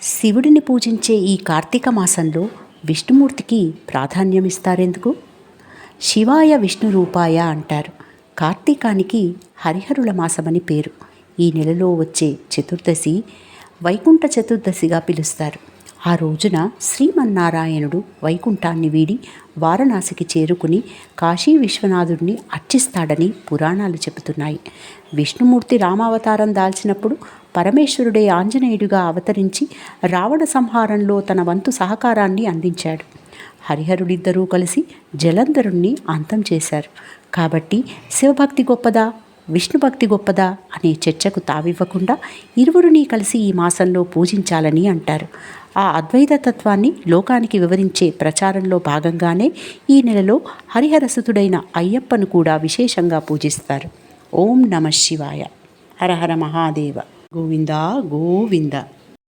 శివుడిని పూజించే ఈ కార్తీక మాసంలో విష్ణుమూర్తికి ప్రాధాన్యమిస్తారెందుకు? శివాయ విష్ణు రూపాయ అంటారు. కార్తీకానికి హరిహరుల మాసమని పేరు. ఈ నెలలో వచ్చే చతుర్దశి వైకుంఠ చతుర్దశిగా పిలుస్తారు. ఆ రోజున శ్రీమన్నారాయణుడు వైకుంఠాన్ని వీడి వారణాసికి చేరుకుని కాశీ విశ్వనాథుడిని అర్చిస్తాడని పురాణాలు చెబుతున్నాయి. విష్ణుమూర్తి రామావతారం దాల్చినప్పుడు పరమేశ్వరుడే ఆంజనేయుడిగా అవతరించి రావణ సంహారంలో తన వంతు సహకారాన్ని అందించాడు. హరిహరుడిద్దరూ కలిసి జలంధరుణ్ణి అంతం చేశారు. కాబట్టి శివభక్తి గొప్పదా, విష్ణుభక్తి గొప్పదా అనే చర్చకు తావివ్వకుండా ఇరువురిని కలిసి ఈ మాసంలో పూజించాలని అంటారు. ఆ అద్వైత తత్వాన్ని లోకానికి వివరించే ప్రచారంలో భాగంగానే ఈ నెలలో హరిహరసుతుడైన అయ్యప్పను కూడా విశేషంగా పూజిస్తారు. ఓం నమ శివాయ. హర హర మహాదేవ. గోవిందా గోవింద.